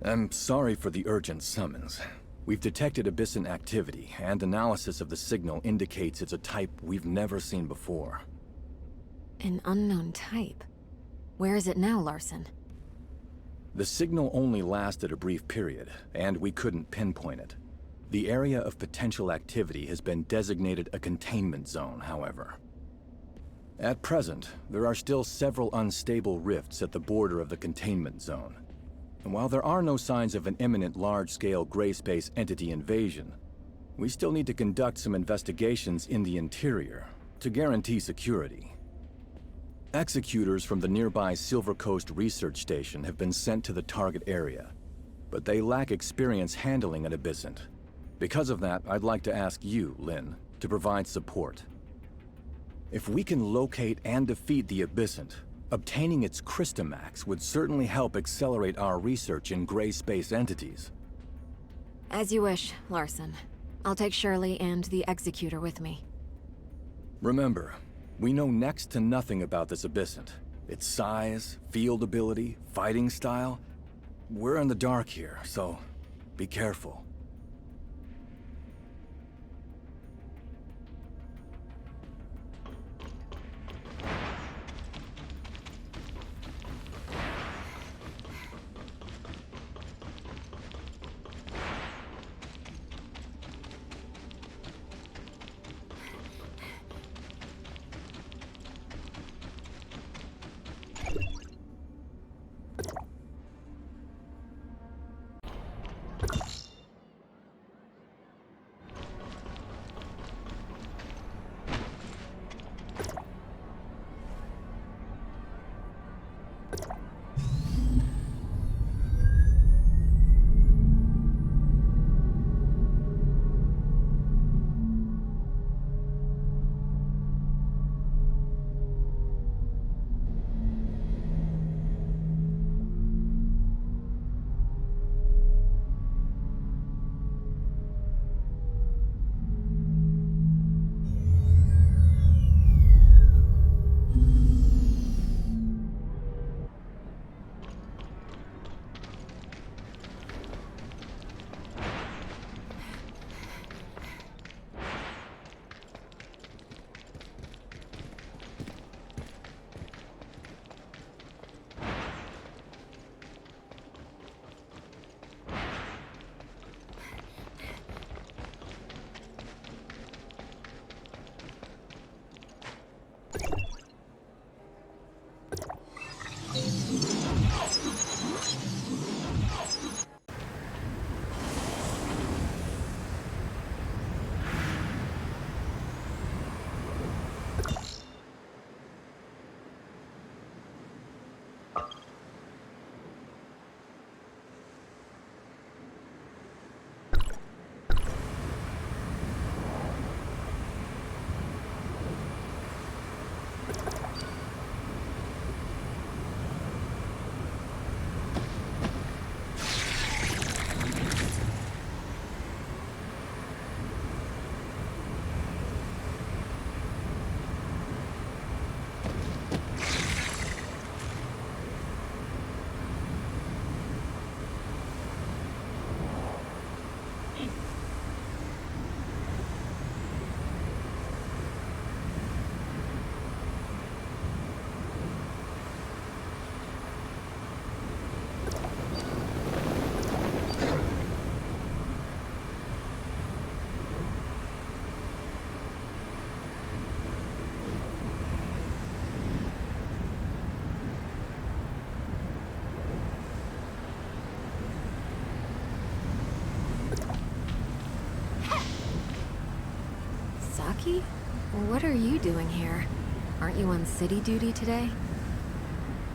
I'm sorry for the urgent summons. We've detected Abyssal activity, and analysis of the signal indicates it's a type we've never seen before. An unknown type? Where is it now, Larson? The signal only lasted a brief period, and we couldn't pinpoint it. The area of potential activity has been designated a containment zone, however. At present, there are still several unstable rifts at the border of the containment zone. And while there are no signs of an imminent large-scale gray space entity invasion, we still need to conduct some investigations in the interior to guarantee security. Executors from the nearby Silver Coast Research Station have been sent to the target area, but they lack experience handling an Abyssal. Because of that, I'd like to ask you, Lynn, to provide support. If we can locate and defeat the Abyssal, obtaining its Crystamax would certainly help accelerate our research in gray space entities. As you wish, Larson. I'll take Shirley and the Executor with me. Remember, we know next to nothing about this Abyssal. Its size, field ability, fighting style. We're in the dark here, so be careful. What are you doing here? Aren't you on city duty today?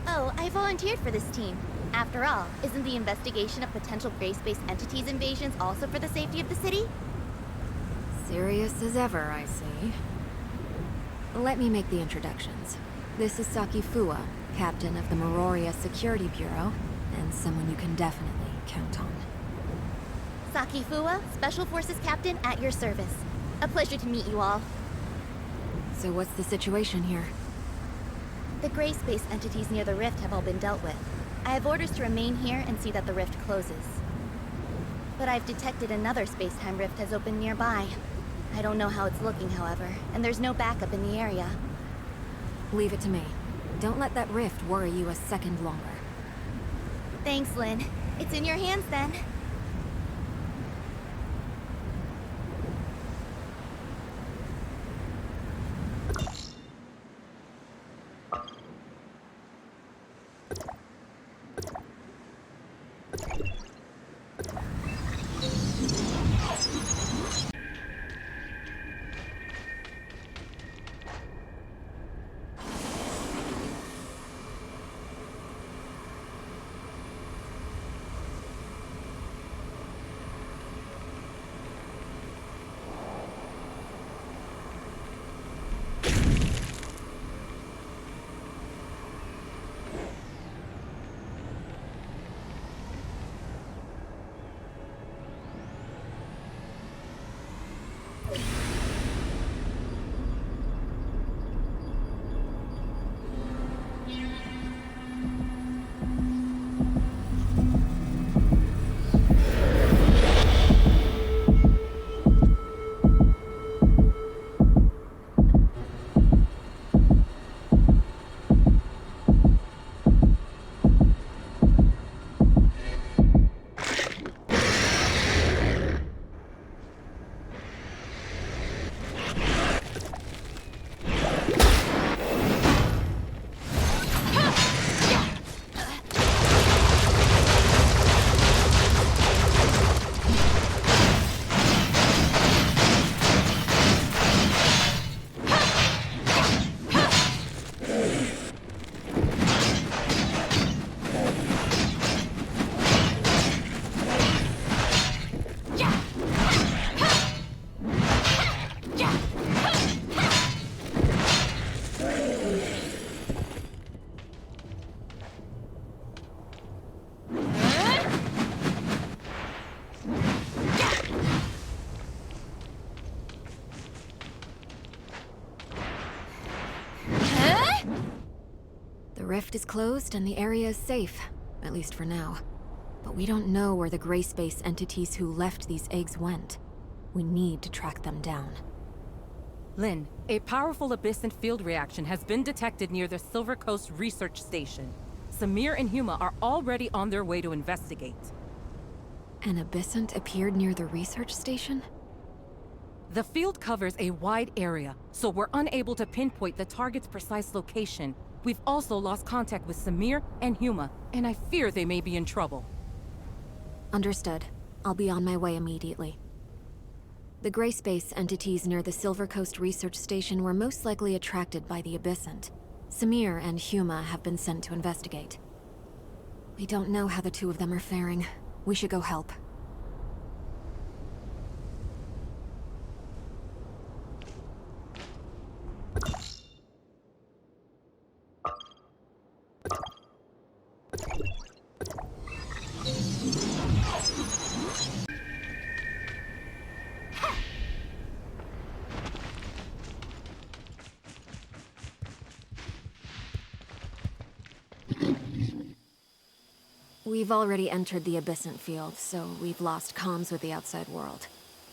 Oh, I volunteered for this team. After all, isn't the investigation of potential gray space entities invasions also for the safety of the city? Serious as ever, I see. Let me make the introductions. This is Saki Fua, captain of the Meroria Security Bureau, and someone you can definitely count on. Saki Fua, Special Forces Captain at your service. A pleasure to meet you all. So what's the situation here? The gray space entities near the rift have all been dealt with. I have orders to remain here and see that the rift closes. But I've detected another space-time rift has opened nearby. I don't know how it's looking, however, and there's no backup in the area. Leave it to me. Don't let that rift worry you a second longer. Thanks, Lynn. It's in your hands then. The rift is closed and the area is safe, at least for now. But we don't know where the gray space entities who left these eggs went. We need to track them down. Lynn, a powerful Abyssal field reaction has been detected near the Silver Coast Research Station. Samir and Huma are already on their way to investigate. An Abyssal appeared near the research station? The field covers a wide area, so we're unable to pinpoint the target's precise location. We've also lost contact with Samir and Huma, and I fear they may be in trouble. Understood. I'll be on my way immediately. The gray space entities near the Silver Coast Research Station were most likely attracted by the Abyssal. Samir and Huma have been sent to investigate. We don't know how the two of them are faring. We should go help. We've already entered the Abyssal field, so we've lost comms with the outside world.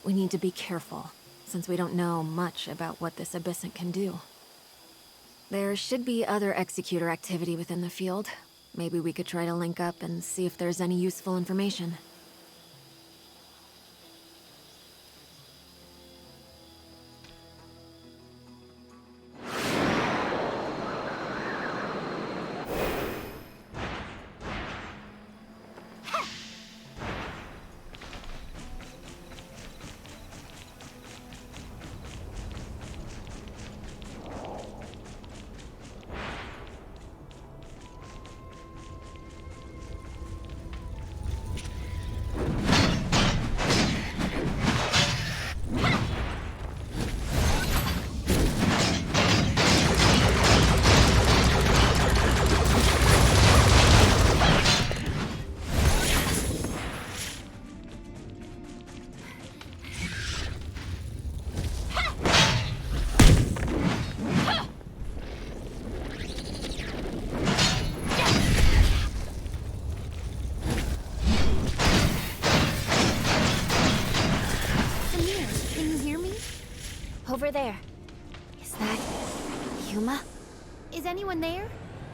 We need to be careful, since we don't know much about what this Abyssal can do. There should be other Executor activity within the field. Maybe we could try to link up and see if there's any useful information. Huma? Is anyone there?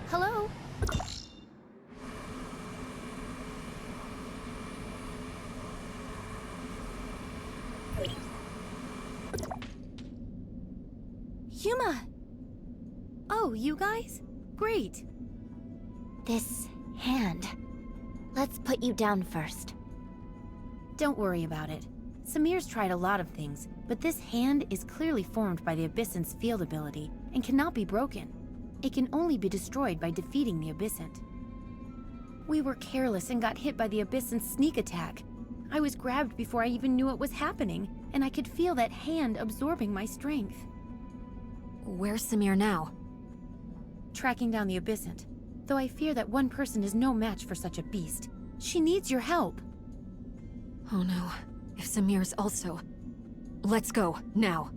Hello? Huma! Oh, you guys? Great. This hand. Let's put you down first. Don't worry about it. Samir's tried a lot of things, but this hand is clearly formed by the Abyssant's field ability and cannot be broken. It can only be destroyed by defeating the Abyssant. We were careless and got hit by the Abyssant's sneak attack. I was grabbed before I even knew it was happening, and I could feel that hand absorbing my strength. Where's Samir now? Tracking down the Abyssant, though I fear that one person is no match for such a beast. She needs your help. Oh no, if Samir's also... Let's go, now.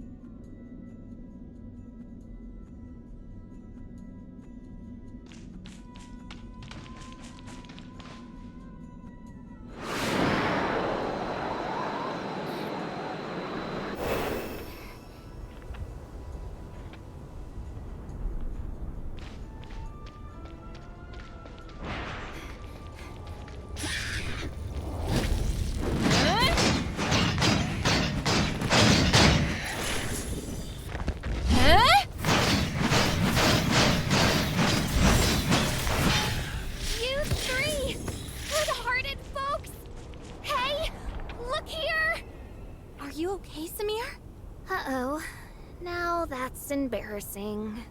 Embarrassing.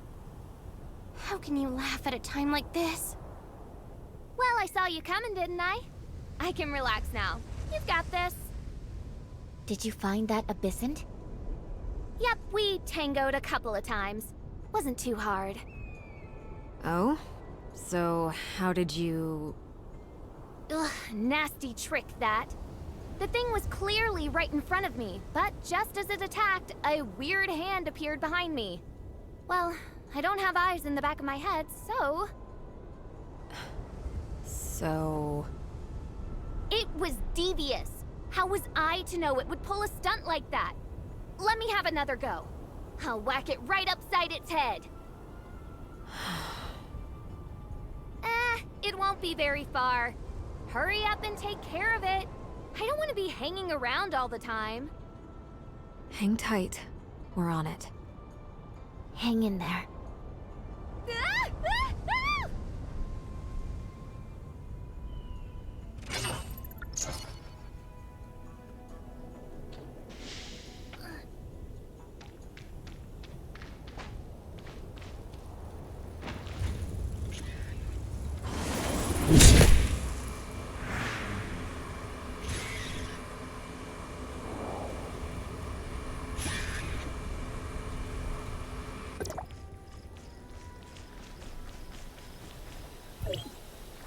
How can you laugh at a time like this? Well, I saw you coming, didn't I? I can relax now. You've got this. Did you find that Abyssant? Yep, we tangoed a couple of times. Wasn't too hard. Oh? So, how did you... Ugh, nasty trick that. The thing was clearly right in front of me, but just as it attacked, a weird hand appeared behind me. Well, I don't have eyes in the back of my head, so... So... It was devious. How was I to know it would pull a stunt like that? Let me have another go. I'll whack it right upside its head. It won't be very far. Hurry up and take care of it. I don't want to be hanging around all the time. Hang tight. We're on it. Hang in there.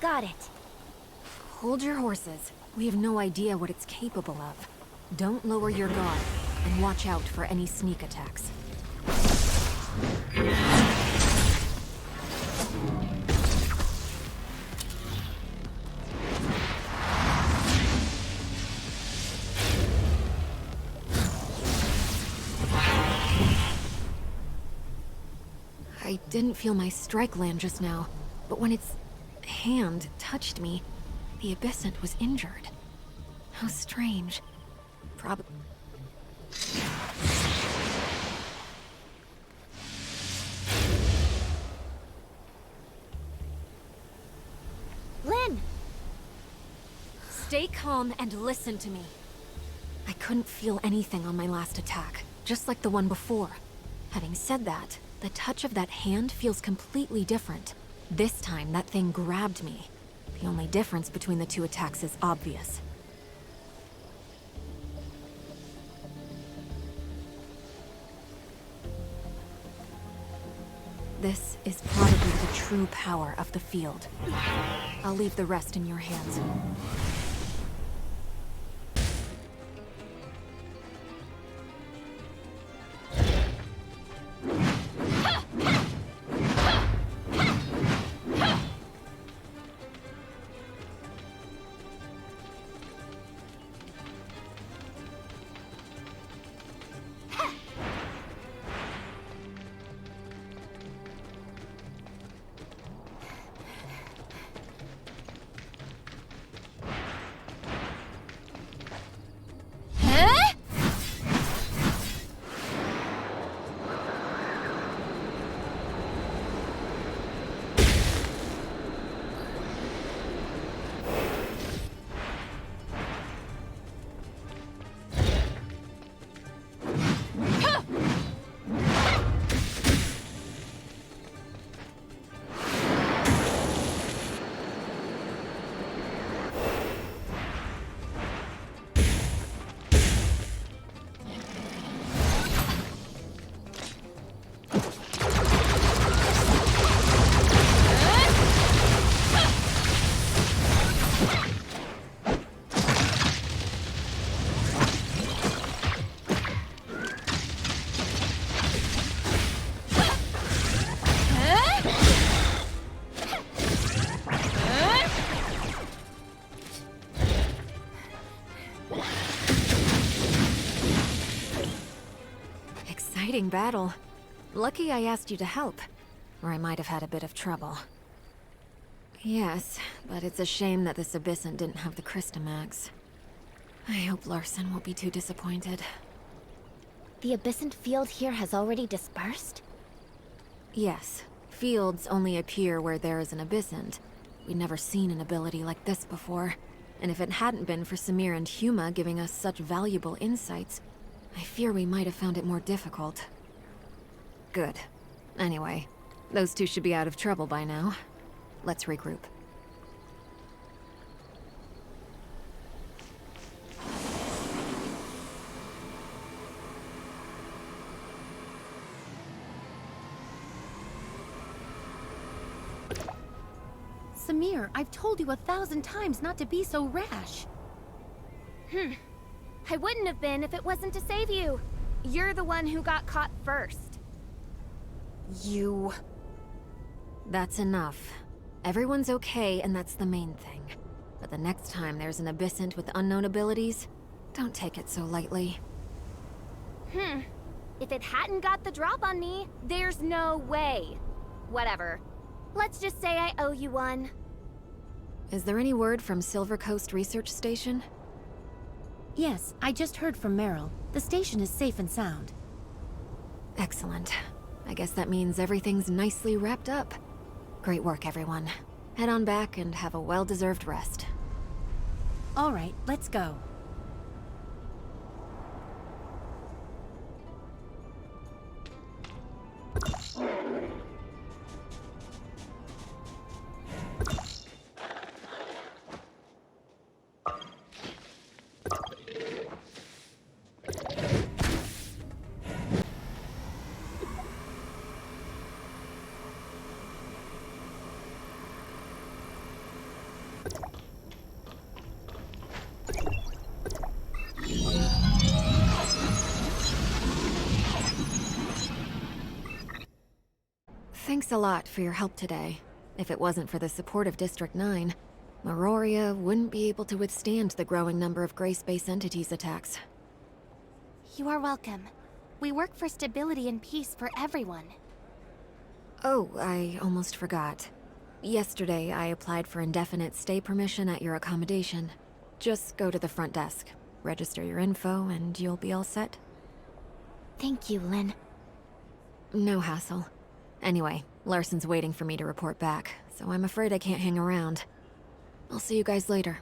Got it. Hold your horses. We have no idea what it's capable of. Don't lower your guard, and watch out for any sneak attacks. I didn't feel my strike land just now, but when its hand touched me, the Abyssant was injured. How strange. Lynn! Stay calm and listen to me. I couldn't feel anything on my last attack, just like the one before. Having said that, the touch of that hand feels completely different. This time, that thing grabbed me. The only difference between the two attacks is obvious. This is probably the true power of the field. I'll leave the rest in your hands. intriguing battle. Lucky I asked you to help, or I might have had a bit of trouble. Yes, but it's a shame that this Abyssal didn't have the Christamax. I hope Larson won't be too disappointed. The Abyssal field here has already dispersed? Yes. Fields only appear where there is an Abyssal. We'd never seen an ability like this before. And if it hadn't been for Samir and Huma giving us such valuable insights, I fear we might have found it more difficult. Good. Anyway, those two should be out of trouble by now. Let's regroup. Samir, I've told you 1,000 times not to be so rash. I wouldn't have been if it wasn't to save you. You're the one who got caught first. You... That's enough. Everyone's okay, and that's the main thing. But the next time there's an Abyssal with unknown abilities, don't take it so lightly. If it hadn't got the drop on me, there's no way. Whatever. Let's just say I owe you one. Is there any word from Silver Coast Research Station? Yes, I just heard from Meryl. The station is safe and sound. Excellent. I guess that means everything's nicely wrapped up. Great work, everyone. Head on back and have a well-deserved rest. All right, let's go. Thanks a lot for your help today. If it wasn't for the support of District 9, Meroria wouldn't be able to withstand the growing number of Gray Space Entities attacks. You are welcome. We work for stability and peace for everyone. Oh, I almost forgot. Yesterday, I applied for indefinite stay permission at your accommodation. Just go to the front desk, register your info, and you'll be all set. Thank you, Lynn. No hassle. Anyway, Larson's waiting for me to report back, so I'm afraid I can't hang around. I'll see you guys later.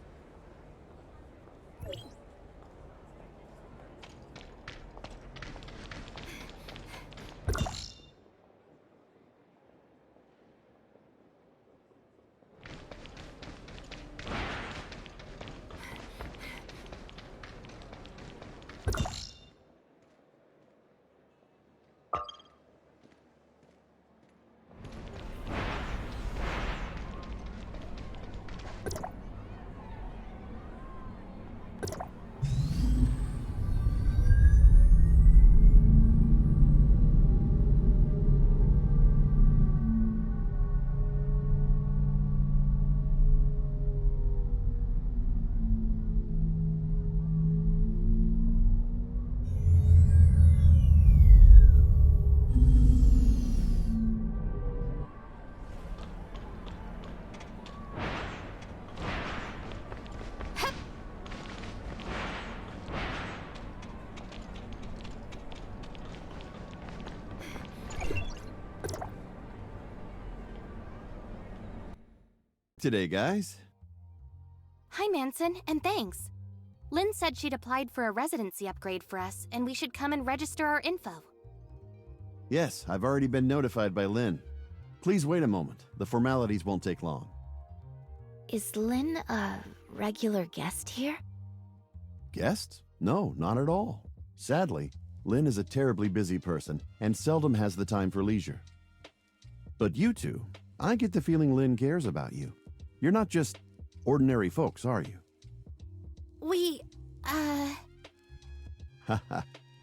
Today, guys. Hi, Manson, and thanks. Lynn said she'd applied for a residency upgrade for us, and we should come and register our info. Yes, I've already been notified by Lynn. Please wait a moment. The formalities won't take long. Is Lynn a regular guest here? Guests? No, not at all. Sadly, Lynn is a terribly busy person and seldom has the time for leisure. But you two, I get the feeling Lynn cares about you. You're not just ordinary folks, are you? Haha,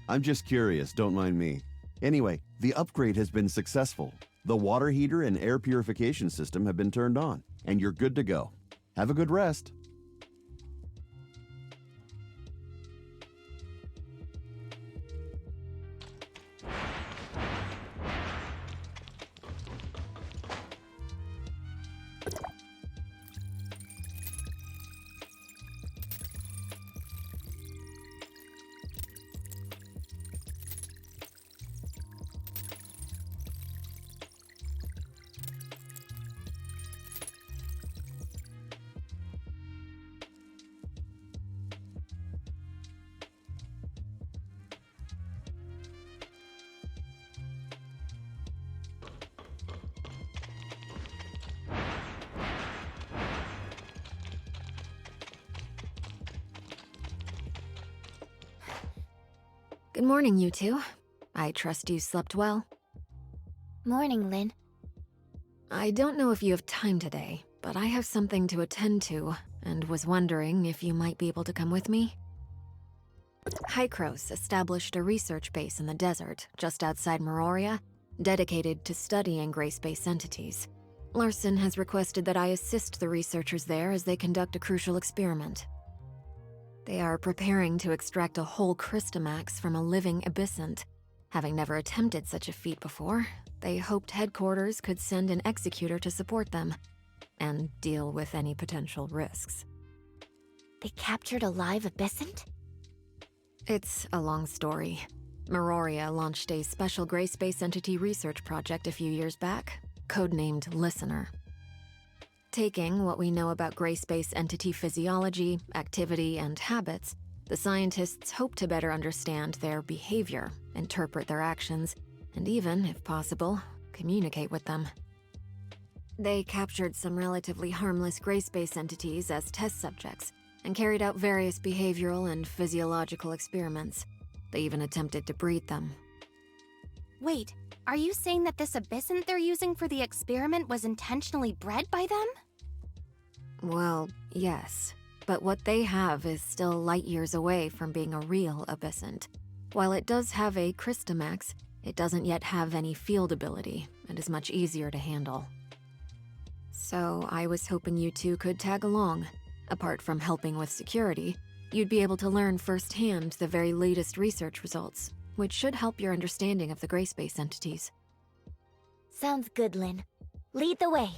I'm just curious, don't mind me. Anyway, the upgrade has been successful. The water heater and air purification system have been turned on, and you're good to go. Have a good rest. Good morning, you two. I trust you slept well. Morning, Lynn. I don't know if you have time today, but I have something to attend to, and was wondering if you might be able to come with me. Hykros established a research base in the desert, just outside Meroria, dedicated to studying gray space entities. Larson has requested that I assist the researchers there as they conduct a crucial experiment. They are preparing to extract a whole Crystamax from a living Abyssant. Having never attempted such a feat before, they hoped headquarters could send an executor to support them, and deal with any potential risks. They captured a live Abyssant? It's a long story. Meroria launched a special gray space entity research project a few years back, codenamed Listener. Taking what we know about gray space entity physiology, activity, and habits, the scientists hope to better understand their behavior, interpret their actions, and even, if possible, communicate with them. They captured some relatively harmless gray space entities as test subjects, and carried out various behavioral and physiological experiments. They even attempted to breed them. Wait, are you saying that this Abyssant they're using for the experiment was intentionally bred by them? Well, yes. But what they have is still light years away from being a real Abyssant. While it does have a Crystamax, it doesn't yet have any field ability, and is much easier to handle. So I was hoping you two could tag along. Apart from helping with security, you'd be able to learn firsthand the very latest research results, which should help your understanding of the gray space entities. Sounds good, Lynn. Lead the way.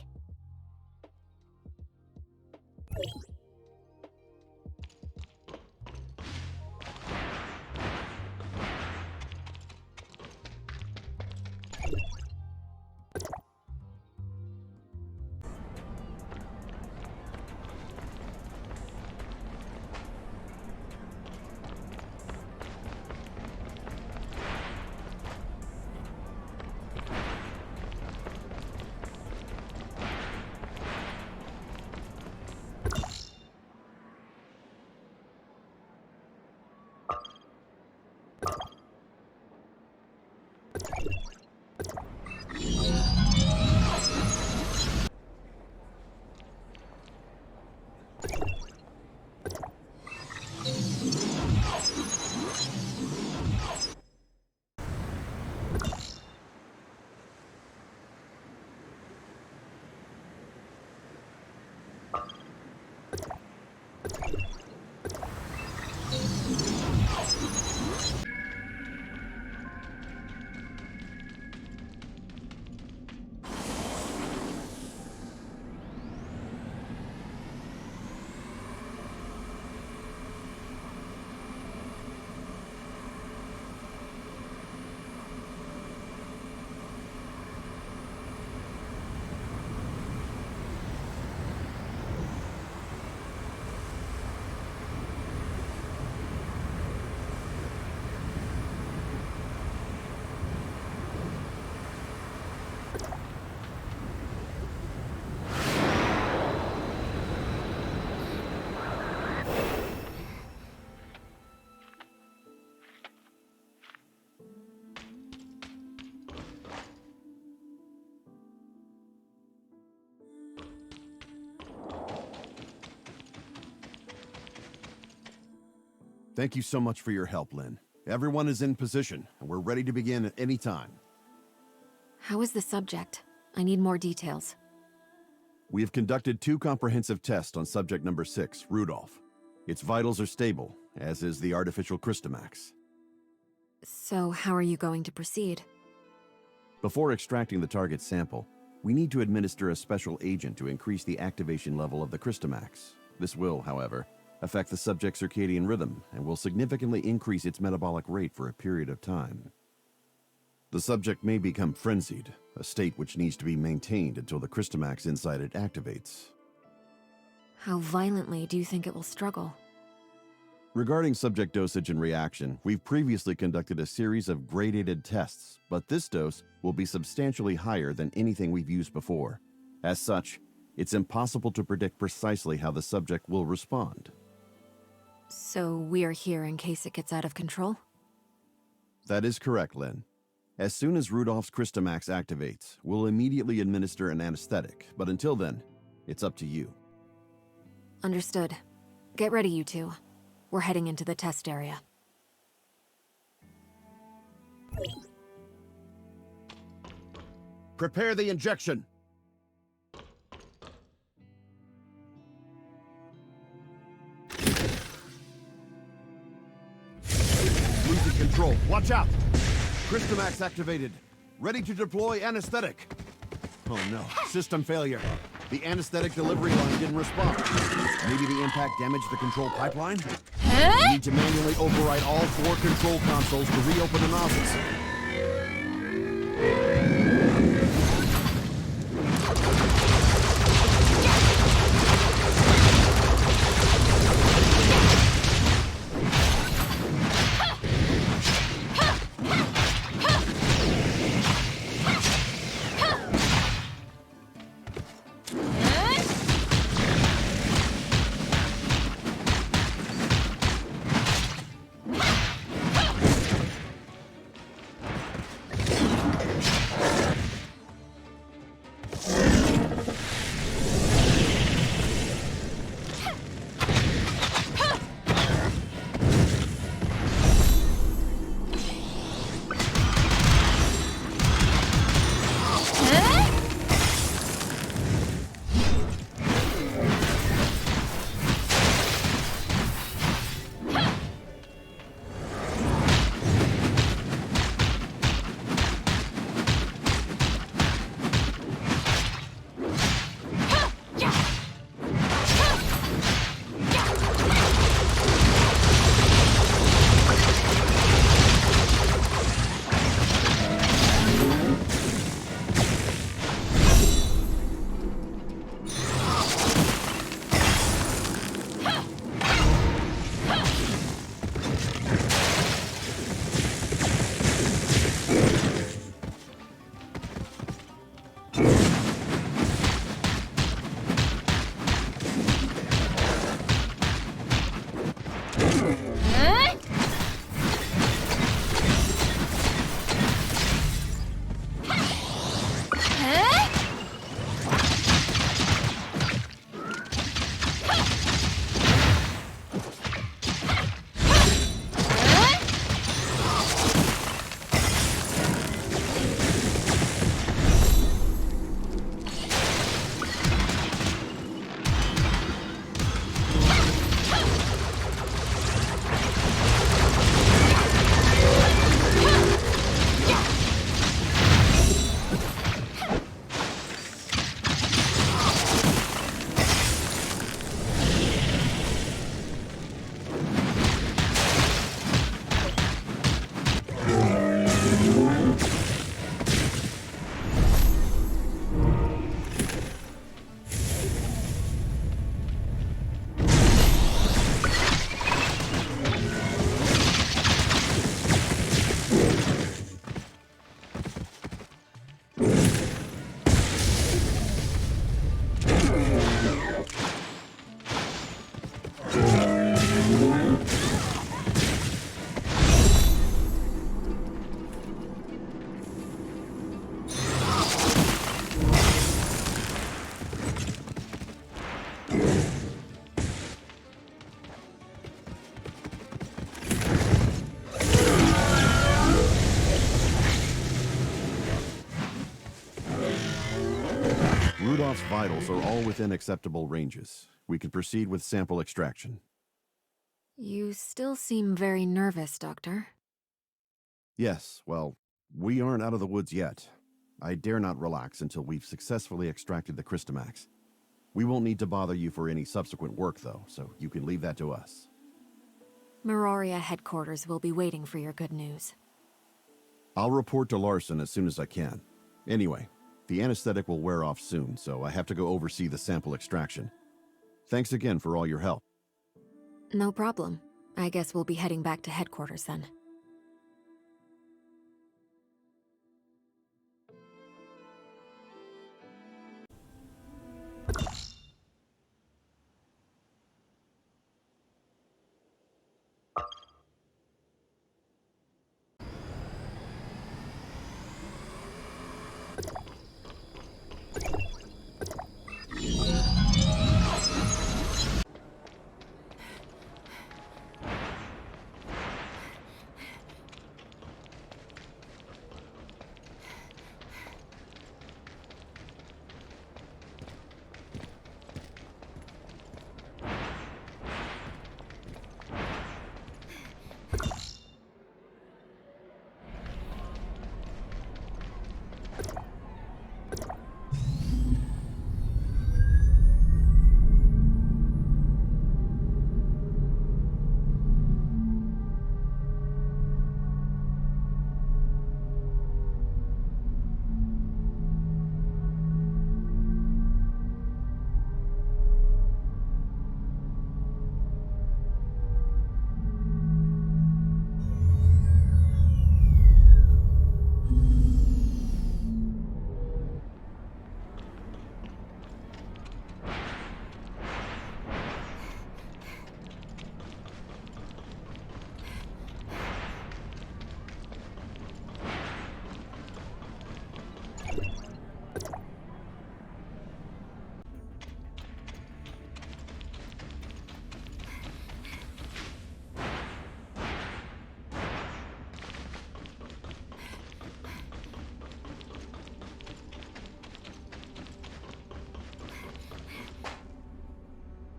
Thank you so much for your help, Lynn. Everyone is in position, and we're ready to begin at any time. How is the subject? I need more details. We have conducted 2 comprehensive tests on subject number 6, Rudolph. Its vitals are stable, as is the artificial Crystamax. So how are you going to proceed? Before extracting the target sample, we need to administer a special agent to increase the activation level of the Crystamax. This will, however, affect the subject's circadian rhythm and will significantly increase its metabolic rate for a period of time. The subject may become frenzied, a state which needs to be maintained until the Crystamax inside it activates. How violently do you think it will struggle? Regarding subject dosage and reaction, we've previously conducted a series of gradated tests, but this dose will be substantially higher than anything we've used before. As such, it's impossible to predict precisely how the subject will respond. So we're here in case it gets out of control? That is correct, Lynn. As soon as Rudolph's Christomax activates, we'll immediately administer an anesthetic, but until then, it's up to you. Understood. Get ready, you two. We're heading into the test area. Prepare the injection! Losing control. Watch out! Christomax activated. Ready to deploy anesthetic. Oh no, system failure. The anesthetic delivery line didn't respond. Maybe the impact damaged the control pipeline? We need to manually override all 4 control consoles to reopen the nozzles. Rudolph's vitals are all within acceptable ranges. We can proceed with sample extraction. You still seem very nervous, Doctor. Yes, well, we aren't out of the woods yet. I dare not relax until we've successfully extracted the Christomax. We won't need to bother you for any subsequent work, though, so you can leave that to us. Meroria headquarters will be waiting for your good news. I'll report to Larson as soon as I can. Anyway, the anesthetic will wear off soon, so I have to go oversee the sample extraction. Thanks again for all your help. No problem. I guess we'll be heading back to headquarters then.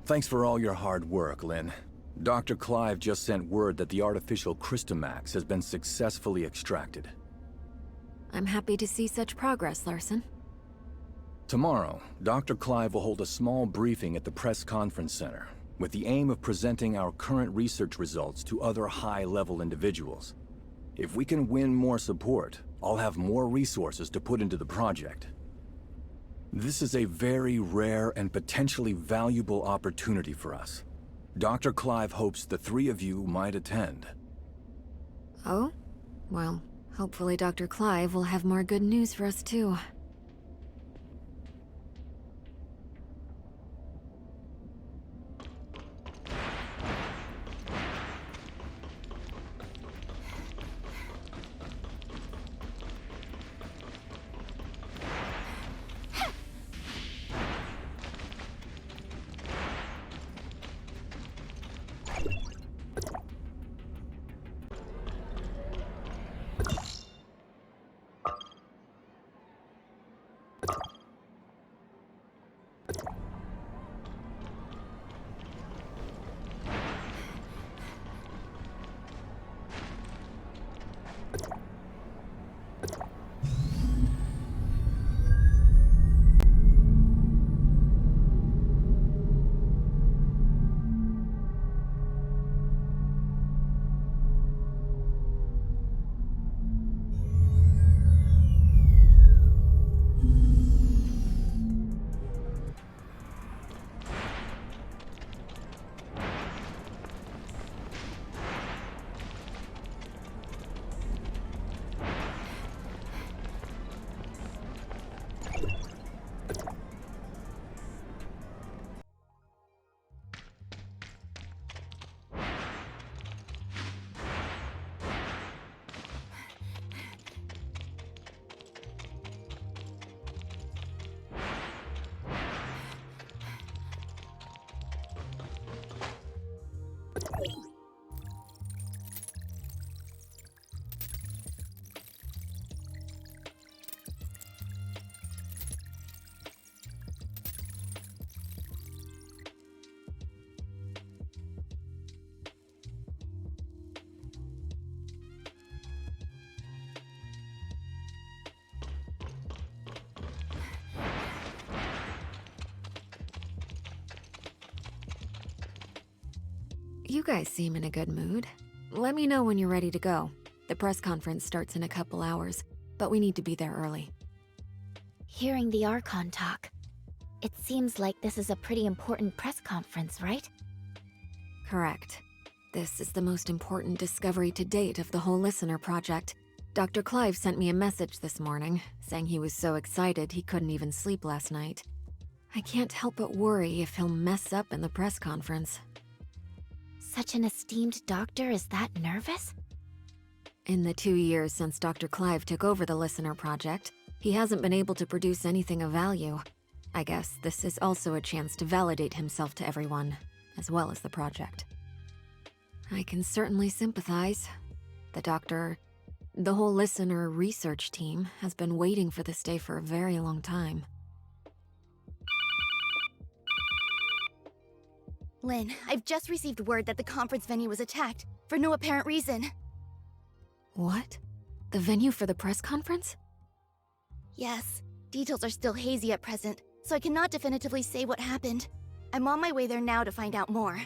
Thanks for all your hard work, Lynn. Dr. Clive just sent word that the artificial Christomax has been successfully extracted. I'm happy to see such progress, Larson. Tomorrow, Dr. Clive will hold a small briefing at the press conference center, with the aim of presenting our current research results to other high-level individuals. If we can win more support, I'll have more resources to put into the project. This is a very rare and potentially valuable opportunity for us. Dr. Clive hopes the three of you might attend. Oh? Well, hopefully Dr. Clive will have more good news for us too. You guys seem in a good mood. Let me know when you're ready to go. The press conference starts in a couple hours, but we need to be there early. Hearing the Archon talk, it seems like this is a pretty important press conference, right? Correct. This is the most important discovery to date of the whole Listener project. Dr. Clive sent me a message this morning, saying he was so excited he couldn't even sleep last night. I can't help but worry if he'll mess up in the press conference. Such an esteemed doctor is that nervous? In the 2 years since Dr. Clive took over the Listener project, he hasn't been able to produce anything of value. I guess this is also a chance to validate himself to everyone, as well as the project. I can certainly sympathize. The whole Listener research team has been waiting for this day for a very long time. Lynn, I've just received word that the conference venue was attacked, for no apparent reason. What? The venue for the press conference? Yes, details are still hazy at present, so I cannot definitively say what happened. I'm on my way there now to find out more.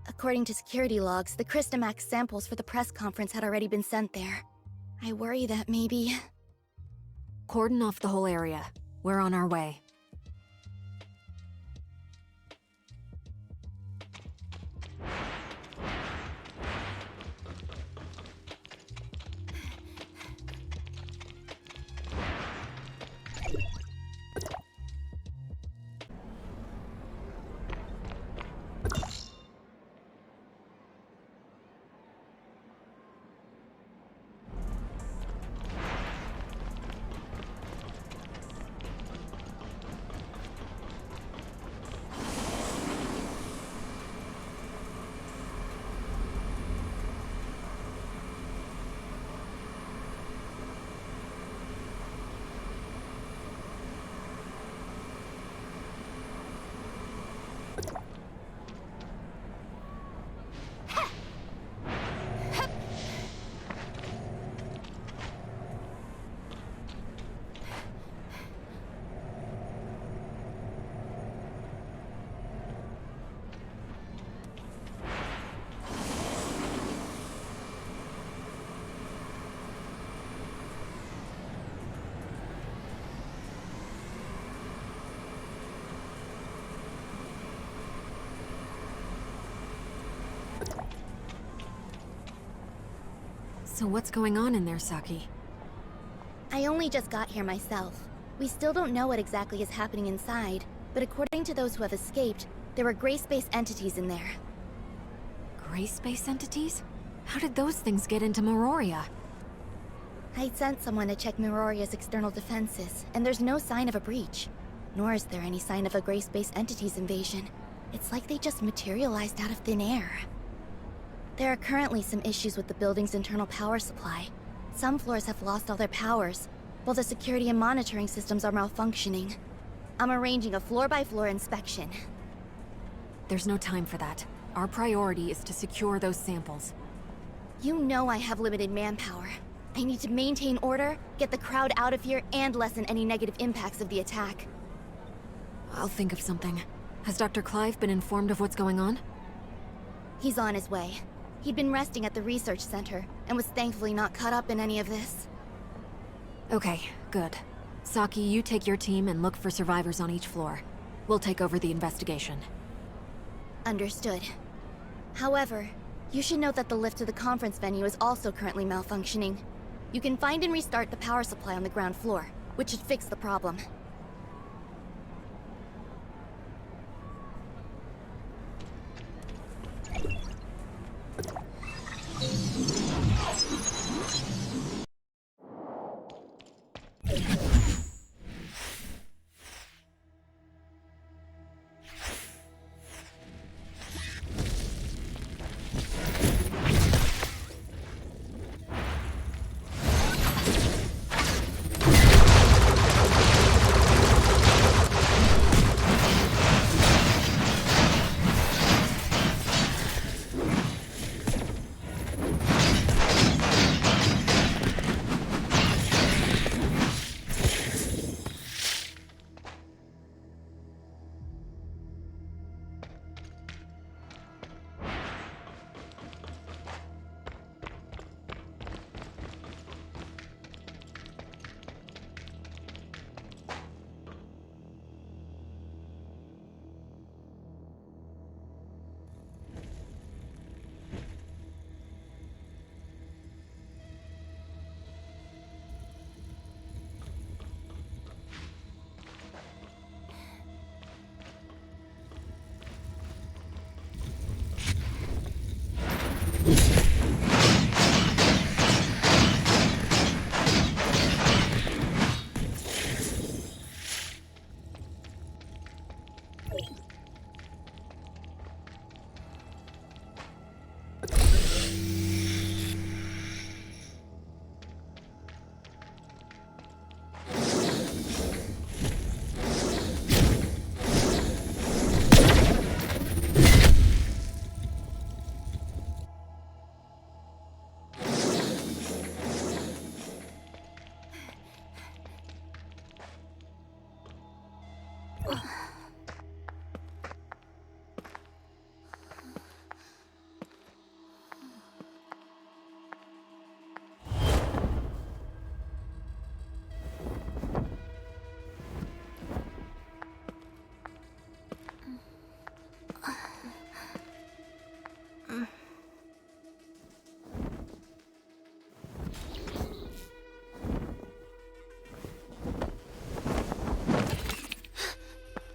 According to security logs, the Christomax samples for the press conference had already been sent there. I worry that maybe... Cordon off the whole area. We're on our way. So what's going on in there, Saki? I only just got here myself. We still don't know what exactly is happening inside, but according to those who have escaped, there were gray space entities in there. Gray space entities? How did those things get into Meroria? I sent someone to check Meroria's external defenses, and there's no sign of a breach. Nor is there any sign of a gray space entities invasion. It's like they just materialized out of thin air. There are currently some issues with the building's internal power supply. Some floors have lost all their powers, while the security and monitoring systems are malfunctioning. I'm arranging a floor-by-floor inspection. There's no time for that. Our priority is to secure those samples. You know I have limited manpower. I need to maintain order, get the crowd out of here, and lessen any negative impacts of the attack. I'll think of something. Has Dr. Clive been informed of what's going on? He's on his way. He'd been resting at the research center, and was thankfully not caught up in any of this. Okay, good. Saki, you take your team and look for survivors on each floor. We'll take over the investigation. Understood. However, you should note that the lift to the conference venue is also currently malfunctioning. You can find and restart the power supply on the ground floor, which should fix the problem.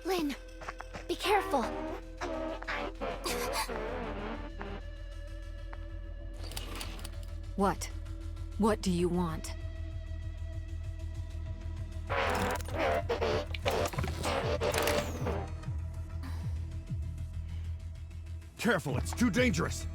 Lynn, be careful. What? What do you want? Careful, it's too dangerous.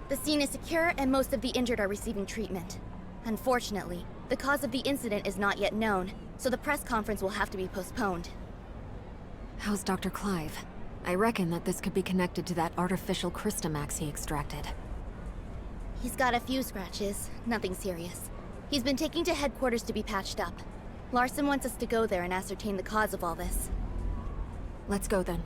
The scene is secure and most of the injured are receiving treatment. Unfortunately, the cause of the incident is not yet known, so the press conference will have to be postponed. How's Dr. Clive? I reckon that this could be connected to that artificial Crystamax he extracted. He's got a few scratches, nothing serious. He's been taken to headquarters to be patched up. Larson wants us to go there and ascertain the cause of all this. Let's go then.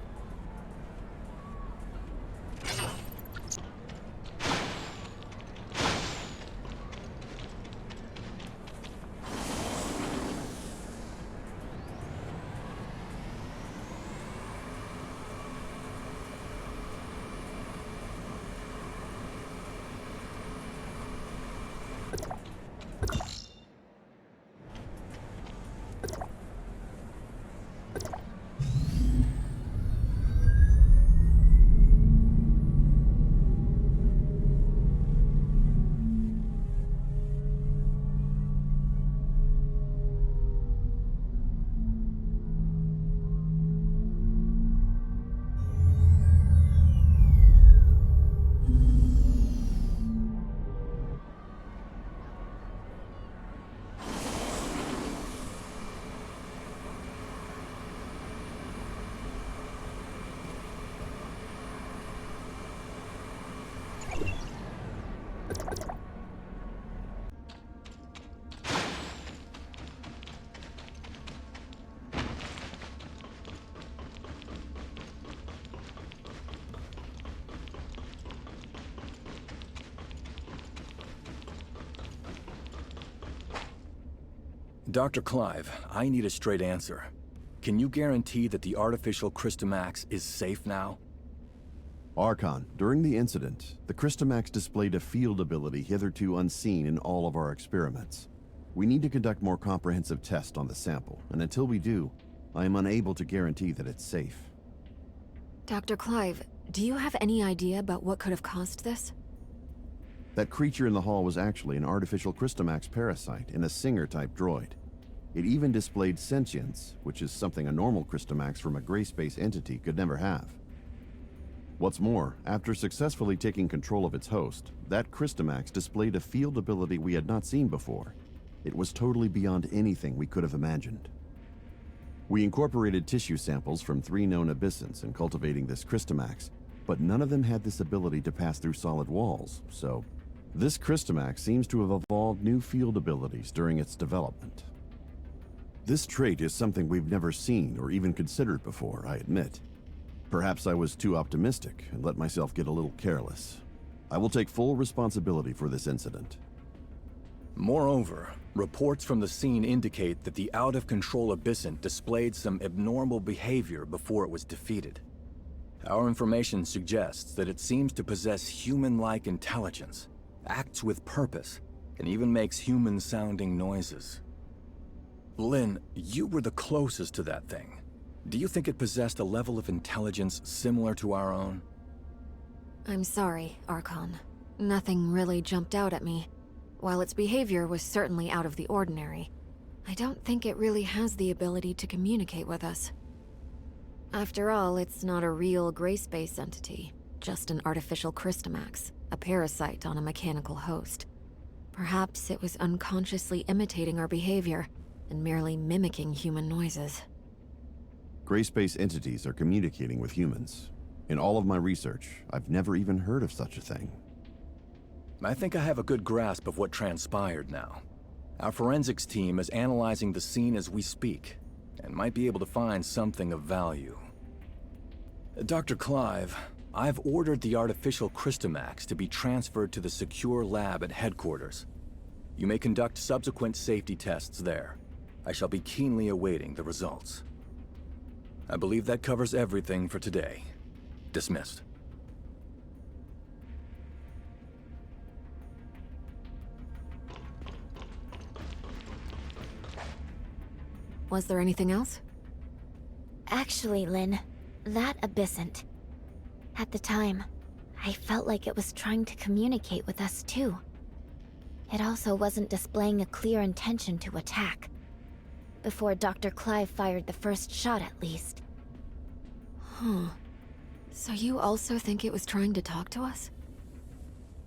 Dr. Clive, I need a straight answer. Can you guarantee that the artificial Crystamax is safe now? Archon, during the incident, the Crystamax displayed a field ability hitherto unseen in all of our experiments. We need to conduct more comprehensive tests on the sample, and until we do, I am unable to guarantee that it's safe. Dr. Clive, do you have any idea about what could have caused this? That creature in the hall was actually an artificial Crystamax parasite in a Singer-type droid. It even displayed sentience, which is something a normal Crystamax from a gray space entity could never have. What's more, after successfully taking control of its host, that Crystamax displayed a field ability we had not seen before. It was totally beyond anything we could have imagined. We incorporated tissue samples from 3 known Abyssans in cultivating this Crystamax, but none of them had this ability to pass through solid walls, so this Crystamax seems to have evolved new field abilities during its development. This trait is something we've never seen or even considered before, I admit. Perhaps I was too optimistic and let myself get a little careless. I will take full responsibility for this incident. Moreover, reports from the scene indicate that the out-of-control Abyssant displayed some abnormal behavior before it was defeated. Our information suggests that it seems to possess human-like intelligence, acts with purpose, and even makes human-sounding noises. Lynn, you were the closest to that thing. Do you think it possessed a level of intelligence similar to our own? I'm sorry, Archon. Nothing really jumped out at me. While its behavior was certainly out of the ordinary, I don't think it really has the ability to communicate with us. After all, it's not a real gray space entity, just an artificial Crystamax, a parasite on a mechanical host. Perhaps it was unconsciously imitating our behavior and merely mimicking human noises. Gray space entities are communicating with humans. In all of my research, I've never even heard of such a thing. I think I have a good grasp of what transpired now. Our forensics team is analyzing the scene as we speak, and might be able to find something of value. Dr. Clive, I've ordered the artificial Crystamax to be transferred to the secure lab at headquarters. You may conduct subsequent safety tests there. I shall be keenly awaiting the results. I believe that covers everything for today. Dismissed. Was there anything else? Actually, Lynn, that Abyssant. At the time, I felt like it was trying to communicate with us too. It also wasn't displaying a clear intention to attack. Before Dr. Clive fired the first shot, at least. Huh. So you also think it was trying to talk to us?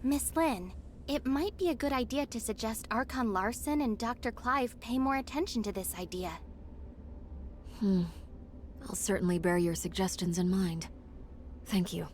Miss Lynn, it might be a good idea to suggest Archon Larson and Dr. Clive pay more attention to this idea. I'll certainly bear your suggestions in mind. Thank you.